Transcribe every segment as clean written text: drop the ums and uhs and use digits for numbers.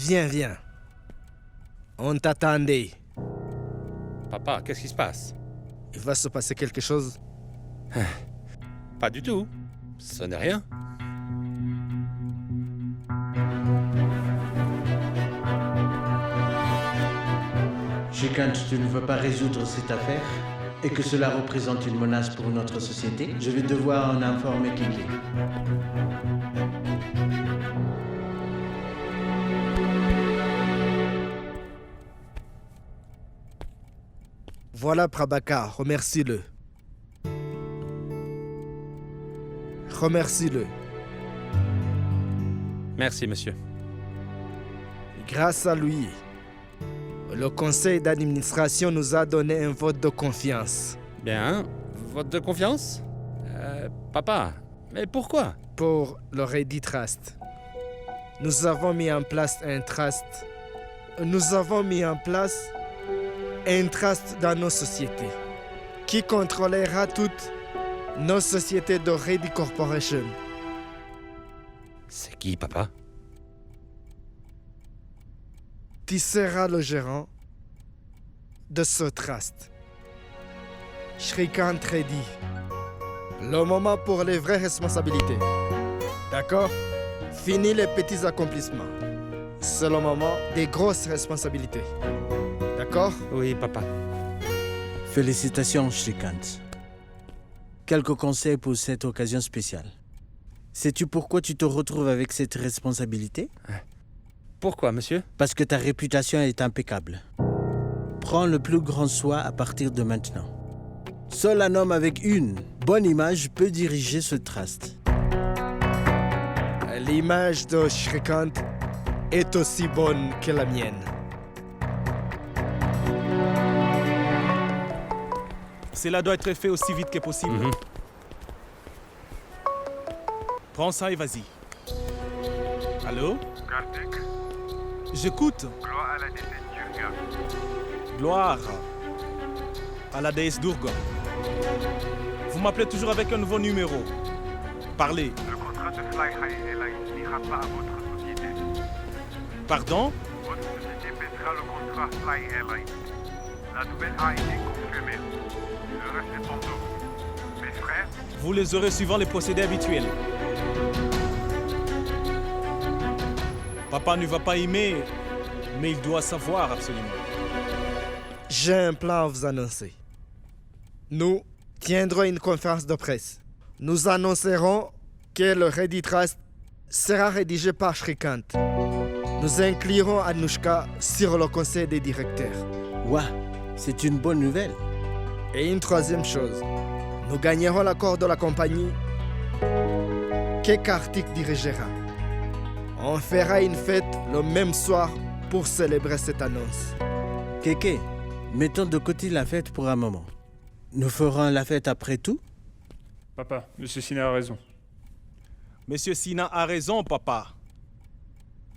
Viens, viens. On t'attendait. Papa, qu'est-ce qui se passe? Il va se passer quelque chose? Pas du tout. Ce n'est rien. Quand tu ne veux pas résoudre cette affaire et que cela représente une menace pour notre société, je vais devoir en informer Kiki. Voilà Prabhakar, remercie-le. Remercie-le. Merci, monsieur. Grâce à lui, le conseil d'administration nous a donné un vote de confiance. Bien. Vote de confiance? Papa, mais pourquoi? Pour le Reddit Trust. Nous avons mis en place un trust. Nous avons mis en place un trust dans nos sociétés qui contrôlera toutes nos sociétés de Reddit Corporation. C'est qui, papa? Tu seras le gérant de ce trust. Shrikant Reddy. Le moment pour les vraies responsabilités. D'accord? Fini les petits accomplissements. C'est le moment des grosses responsabilités. D'accord? Oui, papa. Félicitations, Shrikant. Quelques conseils pour cette occasion spéciale. Sais-tu pourquoi tu te retrouves avec cette responsabilité? Pourquoi, monsieur? Parce que ta réputation est impeccable. Prends le plus grand soin à partir de maintenant. Seul un homme avec une bonne image peut diriger ce trust. L'image de Shrikant est aussi bonne que la mienne. Cela doit être fait aussi vite que possible. Prends ça et vas-y. Allô? Kartik, J'écoute. gloire à la déesse Durga. Gloire à la déesse Durga. Vous m'appelez toujours avec un nouveau numéro. Parlez. Le contrat de Fly High Airlines n'ira pas à votre société. Pardon? Votre société baissera le contrat Fly Airlines. La nouvelle a été confirmée. Le reste est en dos. Mes frères, Vous les aurez suivant les procédés habituels. Papa ne va pas aimer, mais il doit savoir absolument. J'ai un plan à vous annoncer. Nous tiendrons une conférence de presse. Nous annoncerons que le Reddit Trust sera rédigé par Shrikant. Nous inclurons Anushka sur le conseil des directeurs. Ouah, c'est une bonne nouvelle. Et une troisième chose, nous gagnerons l'accord de la compagnie que Kartik dirigera. On fera une fête le même soir pour célébrer cette annonce. Kéké, mettons de côté la fête pour un moment. Nous ferons la fête après tout? Papa, Monsieur Sina a raison. Monsieur Sina a raison, papa.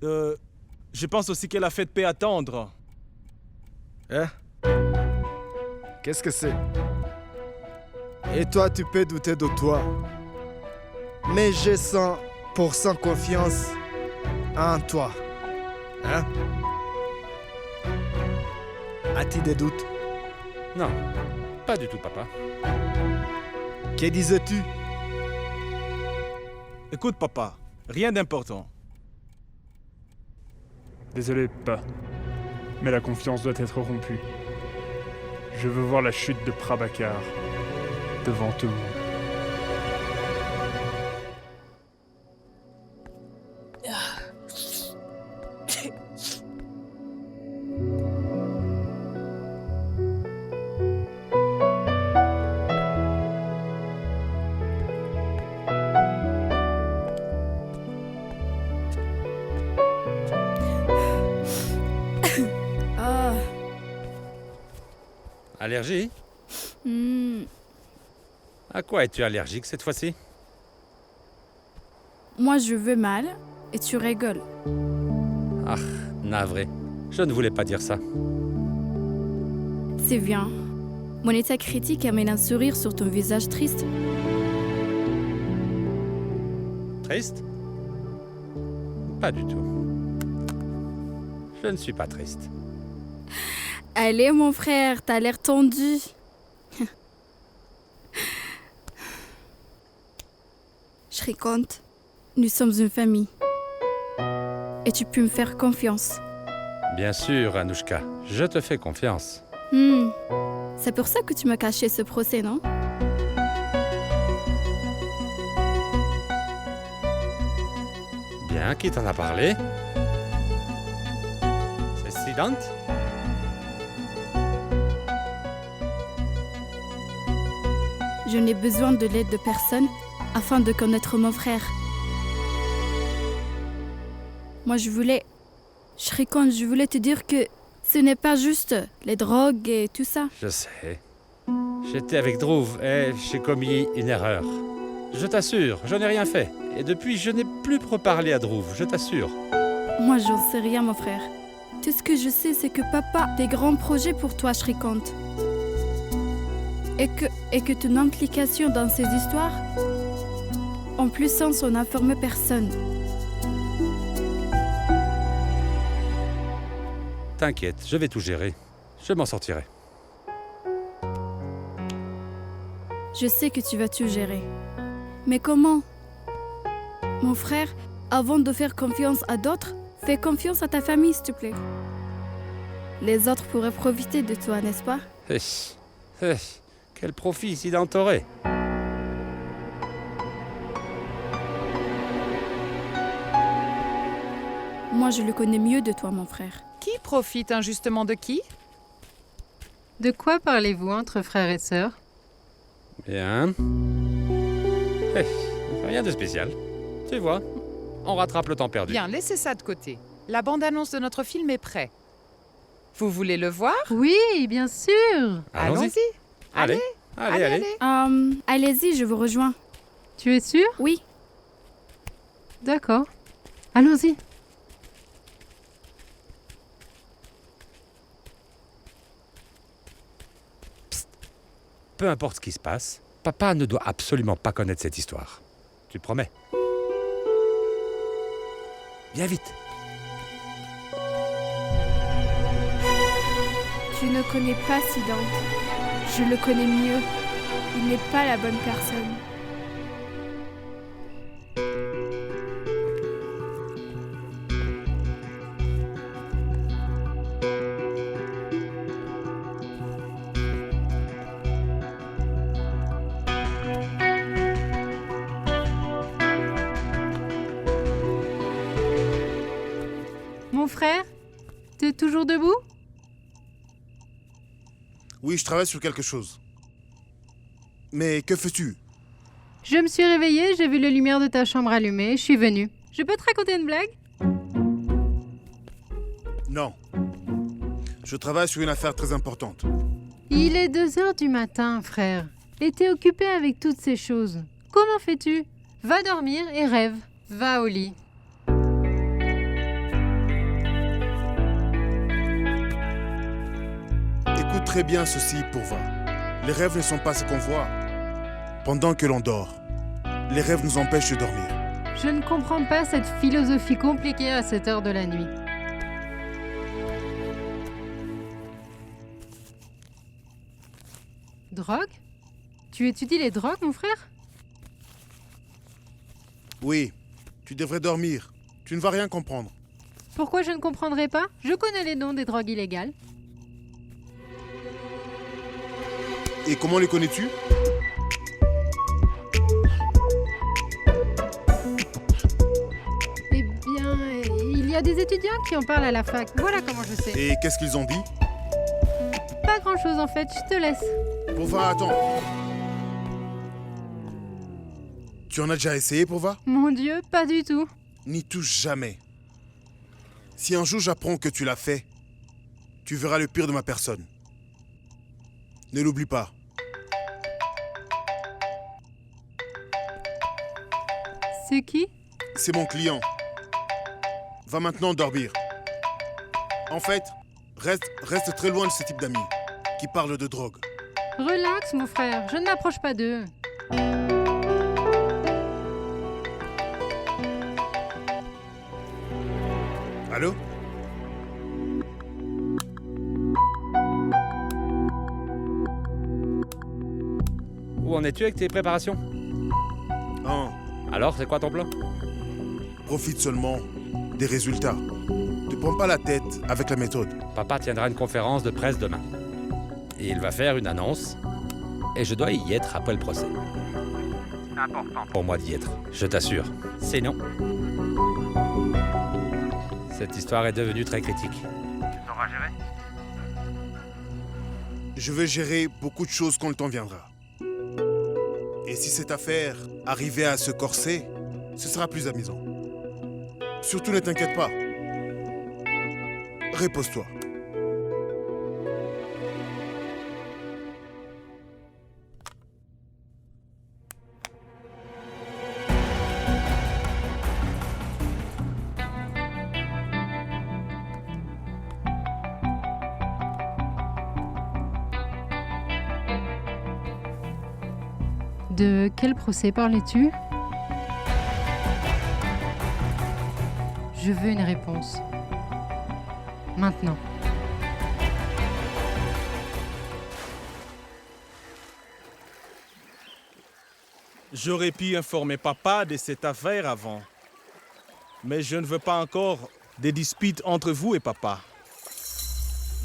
Je pense aussi que la fête peut attendre. Hein? Qu'est-ce que c'est? Et toi, tu peux douter de toi. Mais j'ai 100% confiance en toi. Hein? As-tu des doutes? Non, pas du tout, papa. Que disais-tu? Écoute, papa, rien d'important. Désolé, pas. Mais la confiance doit être rompue. Je veux voir la chute de Prabhakar devant tout le monde. Allergie? À quoi es-tu allergique cette fois-ci? Moi, je veux mal et tu rigoles. Ah, navré. Je ne voulais pas dire ça. C'est bien. Mon état critique amène un sourire sur ton visage triste. Triste? Pas du tout. Je ne suis pas triste. Allez, mon frère, t'as l'air tendu. Shrikant, nous sommes une famille. Et tu peux me faire confiance. Bien sûr, Anouchka, je te fais confiance. C'est pour ça que tu m'as caché ce procès, non? Bien, qui t'en a parlé? C'est Sidant? Je n'ai besoin de l'aide de personne afin de connaître mon frère. Moi, Shrikant, je voulais te dire que ce n'est pas juste les drogues et tout ça. Je sais. J'étais avec Dhruv et j'ai commis une erreur. Je t'assure, je n'ai rien fait. Et depuis, je n'ai plus reparlé à Dhruv, je t'assure. Moi, j'en sais rien, mon frère. Tout ce que je sais, c'est que papa a des grands projets pour toi, Shrikant. Et que ton implication dans ces histoires, en plus sans en informer personne. T'inquiète, je vais tout gérer. Je m'en sortirai. Je sais que tu vas tout gérer. Mais comment? Mon frère, avant de faire confiance à d'autres, fais confiance à ta famille, s'il te plaît. Les autres pourraient profiter de toi, n'est-ce pas? Quel profit Sidant aurait? Moi, je le connais mieux de toi, mon frère. Qui profite injustement de qui? De quoi parlez-vous entre frères et sœurs? Bien. Rien de spécial. Tu vois, on rattrape le temps perdu. Bien, laissez ça de côté. La bande-annonce de notre film est prête. Vous voulez le voir? Oui, bien sûr. Allons-y. Allez. Allez. Allez-y, je vous rejoins. Tu es sûr? Oui. D'accord. Allons-y. Peu importe ce qui se passe, papa ne doit absolument pas connaître cette histoire. Tu te promets? Viens vite. Tu ne connais pas Sidant. Je le connais mieux. Il n'est pas la bonne personne. Mon frère, t'es toujours debout? Oui, je travaille sur quelque chose. Mais que fais-tu? Je me suis réveillée, j'ai vu les lumières de ta chambre allumées, je suis venue. Je peux te raconter une blague? Non. Je travaille sur une affaire très importante. Il est 2h du matin, frère. Et t'es occupé avec toutes ces choses. Comment fais-tu? Va dormir et rêve. Va au lit. Écoute très bien ceci, Pourva. Les rêves ne sont pas ce qu'on voit. Pendant que l'on dort, les rêves nous empêchent de dormir. Je ne comprends pas cette philosophie compliquée à cette heure de la nuit. Drogue? Tu étudies les drogues, mon frère? Oui, tu devrais dormir. Tu ne vas rien comprendre. Pourquoi je ne comprendrais pas? Je connais les noms des drogues illégales. Et comment les connais-tu? Eh bien, il y a des étudiants qui en parlent à la fac. Voilà comment je sais. Et qu'est-ce qu'ils ont dit? Pas grand-chose en fait, je te laisse. Pourva, attends. Tu en as déjà essayé, Pourva? Mon Dieu, pas du tout. N'y touche jamais. Si un jour j'apprends que tu l'as fait, tu verras le pire de ma personne. Ne l'oublie pas. C'est qui? C'est mon client. Va maintenant dormir. En fait, reste très loin de ce type d'amis qui parlent de drogue. Relax, mon frère, je ne m'approche pas d'eux. Allô? en es-tu avec tes préparations? Hein, Alors, c'est quoi ton plan? profite seulement des résultats. Ne prends pas la tête avec la méthode. Papa tiendra une conférence de presse demain. Et il va faire une annonce. Et je dois y être après le procès. Important. Pour moi d'y être, je t'assure. Sinon... Cette histoire est devenue très critique. Tu sauras gérer? Je vais gérer beaucoup de choses quand le temps viendra. Et si cette affaire arrivait à se corser, ce sera plus amusant. Surtout ne t'inquiète pas. Repose-toi. De quel procès parlais-tu? Je veux une réponse. Maintenant. J'aurais pu informer papa de cette affaire avant. Mais je ne veux pas encore des disputes entre vous et papa.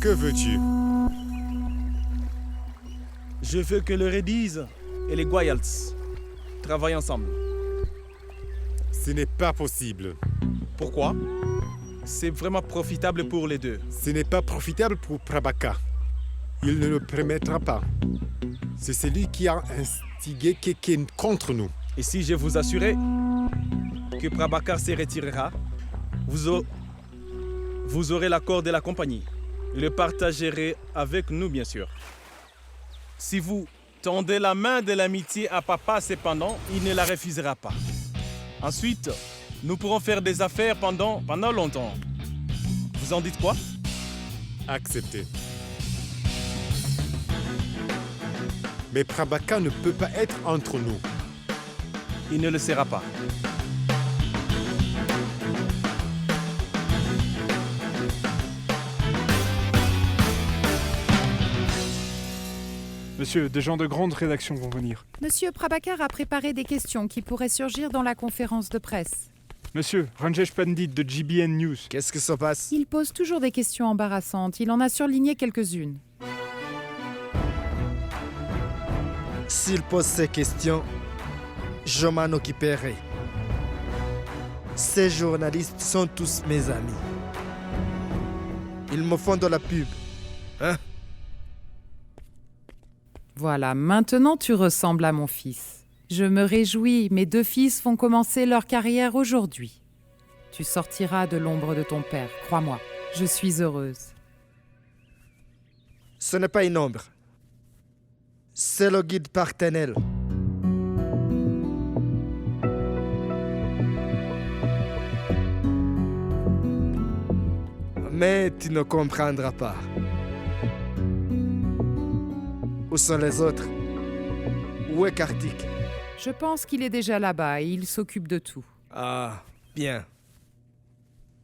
Que veux-tu? Je veux que le Redis et les Goyals travaillent ensemble. Ce n'est pas possible. Pourquoi? C'est vraiment profitable pour les deux. Ce n'est pas profitable pour Prabhakar. Il ne le permettra pas. C'est celui qui a instigé quelqu'un contre nous. Et si je vous assurais que Prabhakar se retirera, vous aurez l'accord de la compagnie. Et le partagerez avec nous, bien sûr. Si vous tendez la main de l'amitié à papa, cependant, il ne la refusera pas. Ensuite, nous pourrons faire des affaires pendant longtemps. Vous en dites quoi? Accepté. Mais Prabhakar ne peut pas être entre nous. Il ne le sera pas. Monsieur, des gens de grande rédaction vont venir. Monsieur Prabhakar a préparé des questions qui pourraient surgir dans la conférence de presse. Monsieur, Ranjesh Pandit de GBN News. Qu'est-ce que ça passe? Il pose toujours des questions embarrassantes. Il en a surligné quelques-unes. S'il pose ces questions, je m'en occuperai. Ces journalistes sont tous mes amis. Ils me font de la pub. Hein? Voilà, maintenant tu ressembles à mon fils. Je me réjouis, mes deux fils vont commencer leur carrière aujourd'hui. Tu sortiras de l'ombre de ton père, crois-moi. Je suis heureuse. Ce n'est pas une ombre. C'est le guide Partenel. Mais tu ne comprendras pas. Où sont les autres? Où est Kartik? Je pense qu'il est déjà là-bas et il s'occupe de tout. Ah, bien.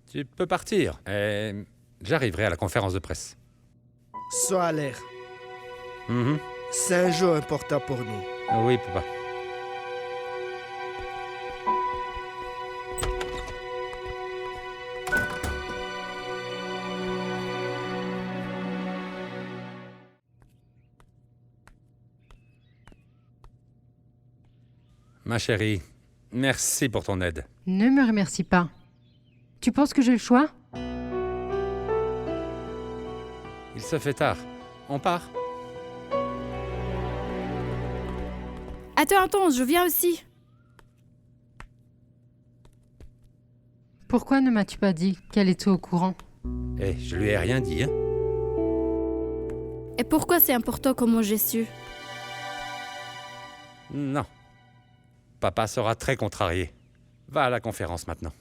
Tu peux partir. Et j'arriverai à la conférence de presse. Sois à l'air. C'est un jour important pour nous. Oui, papa. Ma chérie, merci pour ton aide. Ne me remercie pas. Tu penses que j'ai le choix? Il se fait tard. On part? Attends, je viens aussi. Pourquoi ne m'as-tu pas dit qu'elle était au courant? Eh, je lui ai rien dit, hein? Et pourquoi c'est important comment j'ai su? Non. Papa sera très contrarié. Va à la conférence maintenant.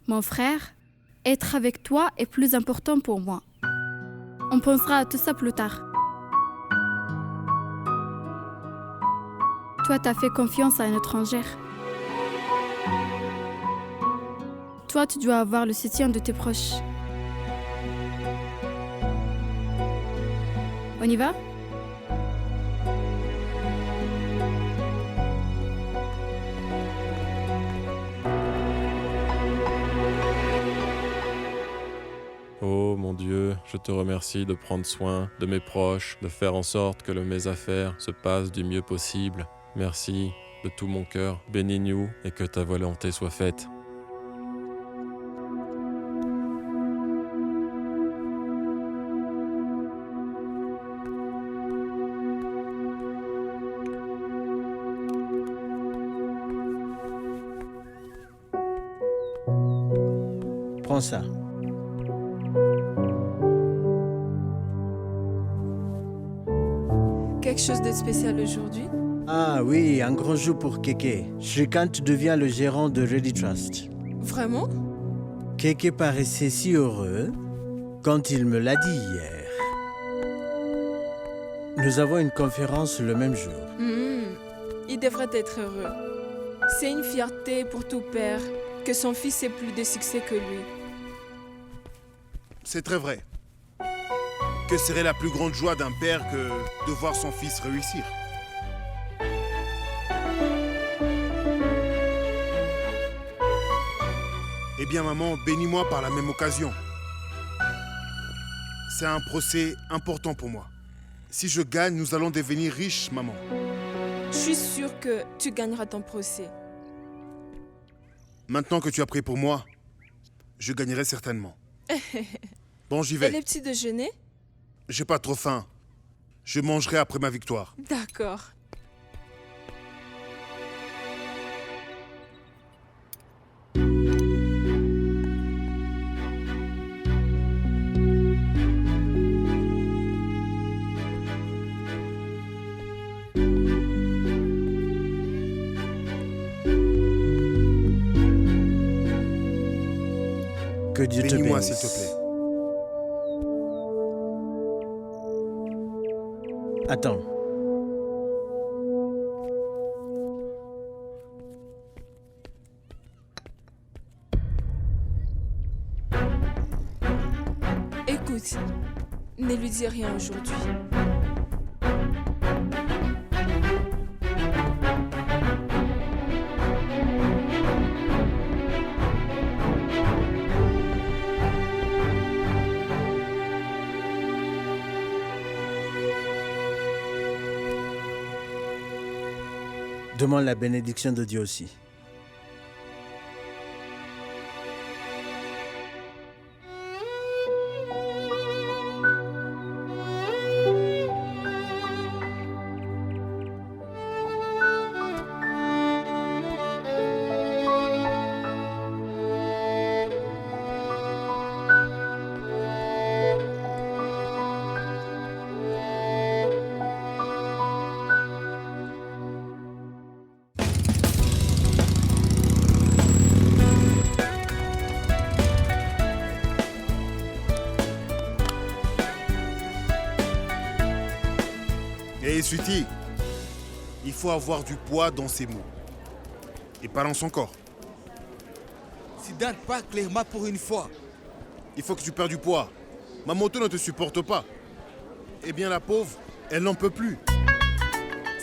Mon frère, être avec toi est plus important pour moi. On pensera à tout ça plus tard. Toi, t'as fait confiance à une étrangère. Toi, tu dois avoir le soutien de tes proches. On y va? je te remercie de prendre soin de mes proches, de faire en sorte que mes affaires se passent du mieux possible. Merci de tout mon cœur. Bénis-nous et que ta volonté soit faite. Prends ça. Quelque chose de spécial aujourd'hui? Ah oui, un grand jour pour Keke. Shrikant devient le gérant de Ready Trust. Vraiment? Keke paraissait si heureux quand il me l'a dit hier. Nous avons une conférence le même jour. Il devrait être heureux. C'est une fierté pour tout père que son fils ait plus de succès que lui. C'est très vrai. Que serait la plus grande joie d'un père que de voir son fils réussir? Eh bien, maman, bénis-moi par la même occasion. C'est un procès important pour moi. Si je gagne, nous allons devenir riches, maman. Je suis sûre que tu gagneras ton procès. Maintenant que tu as pris pour moi, je gagnerai certainement. Bon, j'y Et vais. les petits déjeuners? J'ai pas trop faim. Je mangerai après ma victoire. D'accord. Que Dieu te Bénis-moi, bénisse. s'il te plaît. Attends. Écoute, ne lui dis rien aujourd'hui. Demande la bénédiction de Dieu aussi. Hé, Sweetie, il faut avoir du poids dans ses mots. Et pas dans son corps. Siddhant, pas clairement pour une fois. Il faut que tu perdes du poids. Ma moto ne te supporte pas. Eh bien, la pauvre, elle n'en peut plus.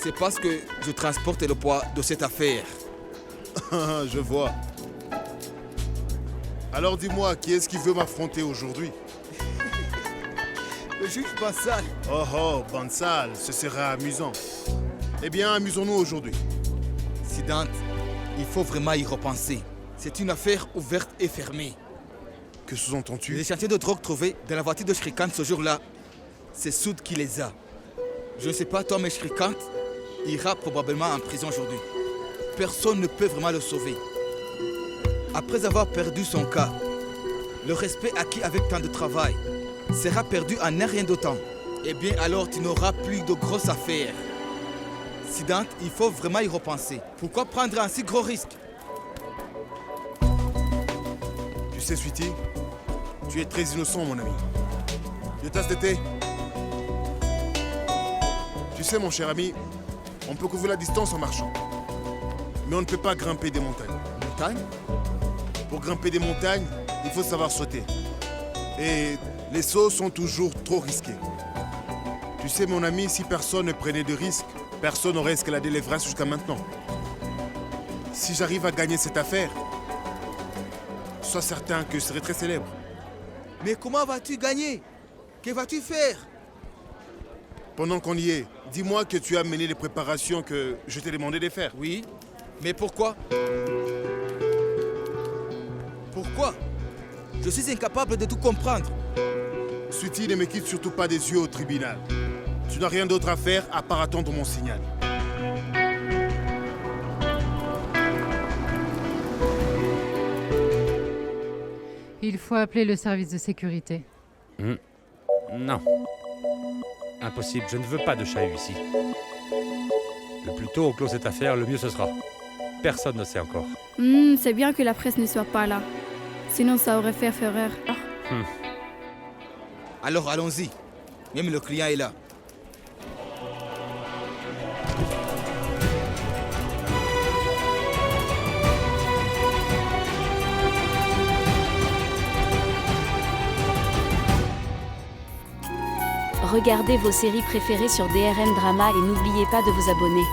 C'est parce que je transporte le poids de cette affaire. Je vois. Alors dis-moi, qui est-ce qui veut m'affronter aujourd'hui? Le juge Bansal. Oh, Bansal, ce sera amusant. Eh bien, amusons-nous aujourd'hui. Siddhant, il faut vraiment y repenser. C'est une affaire ouverte et fermée. Que sous-entends-tu? Les échantillons de drogue trouvés dans la voiture de Shrikant ce jour-là, c'est Soud qui les a. Je ne sais pas toi, mais Shrikant ira probablement en prison aujourd'hui. Personne ne peut vraiment le sauver. Après avoir perdu son cas, le respect acquis avec tant de travail sera perdu en un rien d'autant. Eh bien alors tu n'auras plus de grosses affaires. Siddhant, il faut vraiment y repenser. Pourquoi prendre un si gros risque? Tu sais, Sweetie, tu es très innocent, mon ami. Une tasse de thé? Tu sais, mon cher ami, on peut couvrir la distance en marchant. Mais on ne peut pas grimper des montagnes. Montagnes? Pour grimper des montagnes, il faut savoir sauter. Et les sauts sont toujours trop risqués. Tu sais, mon ami, si personne ne prenait de risques, personne n'aurait escaladé l'Everest jusqu'à maintenant. Si j'arrive à gagner cette affaire, sois certain que je serai très célèbre. Mais comment vas-tu gagner? Que vas-tu faire? Pendant qu'on y est, dis-moi que tu as mené les préparations que je t'ai demandé de faire. Oui, mais pourquoi? Pourquoi? Je suis incapable de tout comprendre. Sweetie, ne me quitte surtout pas des yeux au tribunal. Tu n'as rien d'autre à faire à part attendre mon signal. Il faut appeler le service de sécurité. Non. Impossible, je ne veux pas de chahut ici. Le plus tôt on clôt cette affaire, le mieux ce sera. Personne ne sait encore. C'est bien que la presse ne soit pas là. Sinon, ça aurait fait fureur. Alors allons-y. Même le client est là. Regardez vos séries préférées sur DRM Drama et n'oubliez pas de vous abonner.